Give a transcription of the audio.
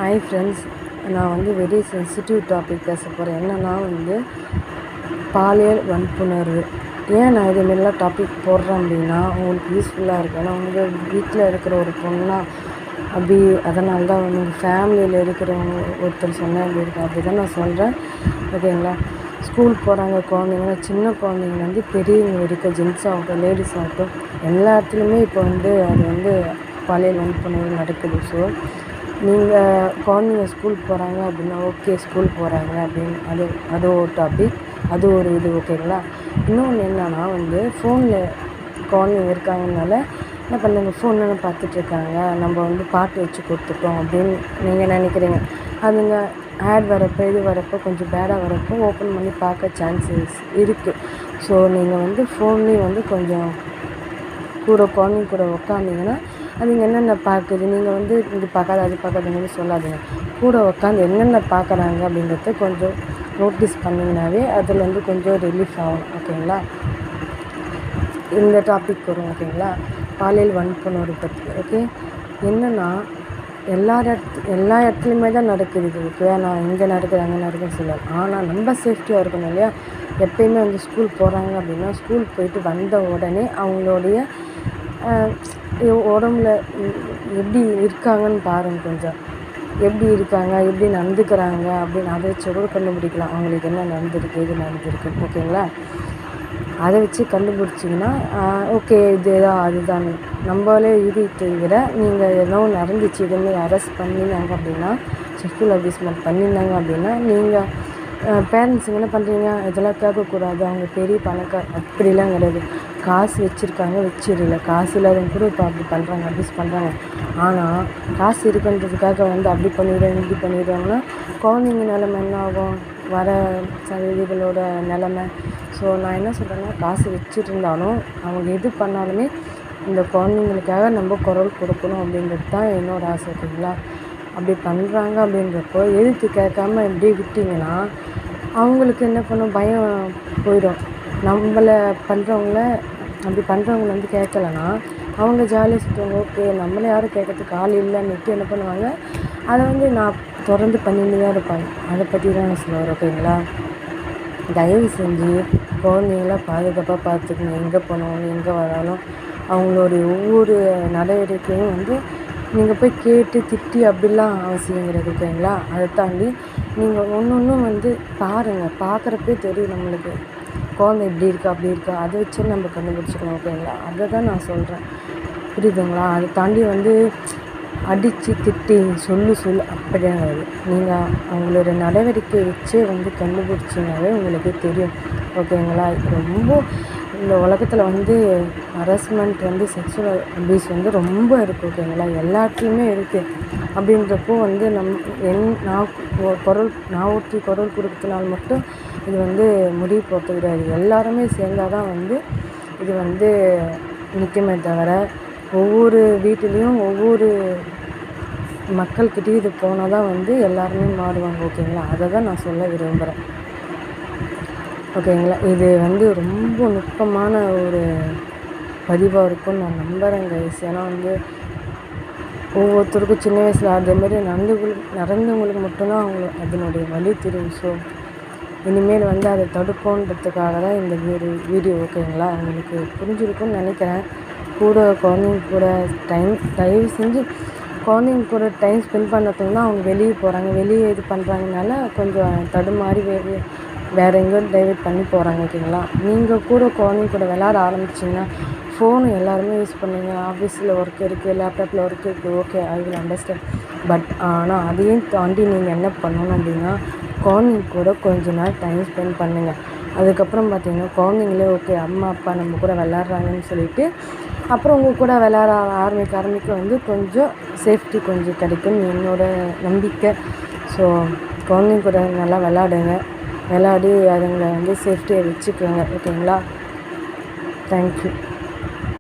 Hi friends, நான் வந்து very sensitive topic பேச போகிறேன். என்னென்னா பாலியல் வன்புணர்வு. ஏன் நான் இதுமாரிலாம் டாபிக் போடுறேன் அப்படின்னா, உங்களுக்கு யூஸ்ஃபுல்லாக இருக்கும். ஏன்னா உங்கள் வீட்டில் இருக்கிற ஒரு பொண்ணா அப்படி அதனால தான் உங்கள் ஃபேமிலியில் இருக்கிறவங்க ஒருத்தர் சொன்னேன் அப்படி இருக்கும். அப்படி தான் நான் சொல்கிறேன். ஓகேங்களா? ஸ்கூல் போகிறாங்க குழந்தைங்க, சின்ன குழந்தைங்க பெரியவங்க வரைக்கும், ஜென்ஸ் ஆகட்டும் லேடிஸ் ஆகட்டும், எல்லா இடத்துலையுமே இப்போ அது பாலியல் வன்புணர்வு நடக்குது. ஸோ நீங்கள் குழந்தைங்க ஸ்கூல் போகிறாங்க அப்படின்னா ஓகே, ஸ்கூல் போகிறாங்க அப்படின்னு அது ஒரு டாபிக், அது ஒரு இது. ஓகேங்களா? இன்னொன்று என்னன்னா ஃபோனில் குழந்தைங்க இருக்காங்கனால என்ன பண்ணுங்க, ஃபோனில் பார்த்துட்ருக்காங்க, நம்ம பாட்டு வச்சு கொடுத்துட்டோம் அப்படின்னு நீங்கள் நினைக்கிறீங்க. அதுங்க ஆட் வரப்போ இது வரப்போ கொஞ்சம் பேடாக வரப்போ ஓப்பன் பண்ணி பார்க்க சான்சஸ் இருக்குது. ஸோ நீங்கள் ஃபோன்லேயும் கொஞ்சம் குழந்தைங்க கூட உக்காந்திங்கன்னா அதுங்க என்னென்ன பார்க்குது, நீங்கள் இது பார்க்காத அது பார்க்காதுங்கன்னு சொல்லாதீங்க. கூட உட்காந்து என்னென்ன பார்க்குறாங்க அப்படின்றத கொஞ்சம் நோட்டீஸ் பண்ணிங்கனாவே அதில் கொஞ்சம் ரிலீஃப் ஆகும். ஓகேங்களா? இந்த டாபிக் வரும். ஓகேங்களா? பாலியல் வன்புணர்வு பற்றி. ஓகே, என்னென்னா எல்லா இடத்துலையுமே தான் நடக்குது. இது ஓகே, நான் இங்கே நடக்குது அங்கே நடக்குதுன்னு சொல்லலாம். ஆனால் நம்ம சேஃப்டியாக இருக்கணும் இல்லையா? எப்பயுமே ஸ்கூல் போகிறாங்க அப்படின்னா ஸ்கூல் போயிட்டு வந்த உடனே அவங்களுடைய உடம்புல எப்படி இருக்காங்கன்னு பாருங்கள். கொஞ்சம் எப்படி இருக்காங்க, எப்படி நடந்துக்கிறாங்க அப்படின்னு அதை வச்சு கூட கண்டுபிடிக்கலாம் அவங்களுக்கு என்ன நடந்திருக்கு, எது நடந்திருக்கு. ஓகேங்களா? அதை வச்சு கண்டுபிடிச்சிங்கன்னா ஓகே இதுதான் அதுதான் நம்மளே யூகித்தை விட நீங்கள் எதோ நடந்துச்சு இதுமாரி அரெஸ்ட் பண்ணினாங்க அப்படின்னா, செக்ஷுவல் அபியூஸ்மெண்ட் பண்ணியிருந்தாங்க அப்படின்னா நீங்கள் பேரண்ட்ஸுங்க என்ன பண்ணுறீங்க, இதெல்லாம் கேட்கக்கூடாது, அவங்க பெரிய பணக்கார அப்படிலாம் கிடையாது. காசு வச்சுருக்காங்க வச்சிடல, காசு இல்லாதவங்க கூட இப்போ அப்படி பண்ணுறாங்க, அபியூஸ் பண்ணுறாங்க. ஆனால் காசு இருக்குன்றதுக்காக அப்படி பண்ணிடுறேன் இப்படி பண்ணிடுறாங்கன்னா குழந்தைங்க நிலமை என்ன ஆகும், வர சந்ததிகளோட நிலமை. ஸோ நான் என்ன சொல்கிறேன்னா, காசு வச்சுருந்தாலும் அவங்க எது பண்ணாலுமே இந்த குழந்தைங்களுக்காக நம்ம குரல் கொடுக்கணும் அப்படின்றது தான் என்னோடய ஆசை. ஓகேங்களா? அப்படி பண்ணுறாங்க அப்படின்றப்போ எதிர்த்து கேட்காம இப்படி விட்டிங்கன்னா அவங்களுக்கு என்ன பண்ணும், பயம் போயிடும். நம்மளை பண்ணுறவங்கள அப்படி பண்ணுறவங்கள கேட்கலன்னா அவங்க ஜாலியாக சுற்றுவாங்க. ஓகே, நம்மளை யாரும் கேட்கறதுக்கு ஆள் இல்லைன்னுட்டு என்ன பண்ணுவாங்க, அதை நான் தொடர்ந்து பண்ணிட்டு தான் இருப்பாங்க. அதை பற்றி தான் நான் சொல்லுவேன். ஓகேங்களா? தயவு செஞ்சு குழந்தைங்கள பாதுகாப்பாக பார்த்துக்கணும். எங்கே போனாலும் எங்கே வராலும் அவங்களுடைய ஒவ்வொரு நடவடிக்கையும் நீங்கள் போய் கேட்டு திட்டி அப்படிலாம் அவசியம் கிடையாது. ஓகேங்களா? அதை தாண்டி நீங்கள் ஒன்று பாருங்கள், பார்க்குறப்பே தெரியும் நம்மளுக்கு குழந்தை இப்படி இருக்கா அப்படி இருக்கா, அதை வச்சு நம்ம கண்டுபிடிச்சிக்கணும். ஓகேங்களா? அதை தான் நான் சொல்கிறேன். புரியுதுங்களா? அதை தாண்டி அடித்து திட்டி சொல்லு அப்படிங்கிறது நீங்கள் அவங்களோட நடவடிக்கை வச்சு கண்டுபிடிச்சிங்கனாவே உங்களுக்கு தெரியும். ஓகேங்களா? ரொம்ப இந்த உலகத்தில் ஹராஸ்மெண்ட் செக்ஷுவல் அபியூஸ் ரொம்ப இருக்குது. ஓகேங்களா? எல்லாத்துலேயுமே இருக்குது. அப்படின்றப்போ நான் ஒருத்தி குரல் கொடுத்தனால மட்டும் இது முடிவு போகிறது கிடையாது. எல்லாருமே சேர்ந்தால் தான் இது நிற்குமே தவிர ஒவ்வொரு வீட்டிலையும் ஒவ்வொரு மக்கள்கிட்டையும் இது போனால் தான் எல்லாருமே மாறுவாங்க. ஓகேங்களா? அதை தான் நான் சொல்ல விரும்புகிறேன். ஓகேங்களா? இது ரொம்ப நுட்பமான ஒரு பதிவாக இருக்கும்னு நான் நம்புகிறேன் கைஸ். ஏன்னா ஒவ்வொருத்தருக்கும் சின்ன வயசில் அதேமாரி நடந்தவங்களுக்கு மட்டும்தான் அதனுடைய வலி தெரியும். ஸோ இனிமேல் அதை தடுப்போன்றதுக்காக தான் இந்த வீடியோ. ஓகேங்களா? உங்களுக்கு புரிஞ்சிருக்கும்னு நினைக்கிறேன். கூட குழந்தைங்க கூட தயவு செஞ்சு குழந்தைங்க கூட டைம் ஸ்பெண்ட் பண்ணுறதுக்கு தான் அவங்க வெளியே போகிறாங்க. வெளியே இது பண்ணுறாங்கனால கொஞ்சம் தடுமாறி வேறு எங்கேயோ டைவர்ட் பண்ணி போகிறாங்க. ஓகேங்களா? நீங்கள் கூட குழந்தைங்க கூட விளையாட ஆரம்பிச்சிங்கன்னா ஃபோனு எல்லாருமே யூஸ் பண்ணுவீங்க. ஆஃபீஸில் ஒர்க் இருக்குது, லேப்டாப்பில் ஒர்க் இருக்குது. Okay, I will understand. But ஆனால் அதையும் தாண்டி நீங்கள் என்ன பண்ணணும் அப்படின்னா குழந்தைங்க கூட கொஞ்ச நாள் டைம் ஸ்பெண்ட் பண்ணுங்கள். அதுக்கப்புறம் பார்த்திங்கன்னா குழந்தைங்களே ஓகே அம்மா அப்பா நம்ம கூட விளாட்றாங்கன்னு சொல்லிவிட்டு அப்புறம் உங்கள் கூட விளையாட ஆரம்பிக்க கொஞ்சம் சேஃப்டி கொஞ்சம் கிடைக்கும்னு என்னோடய நம்பிக்கை. ஸோ குழந்தைங்க கூட நல்லா விளாடி அதுங்களை சேஃப்டியாக வச்சுக்கோங்க. ஓகேங்களா? தேங்க்யூ.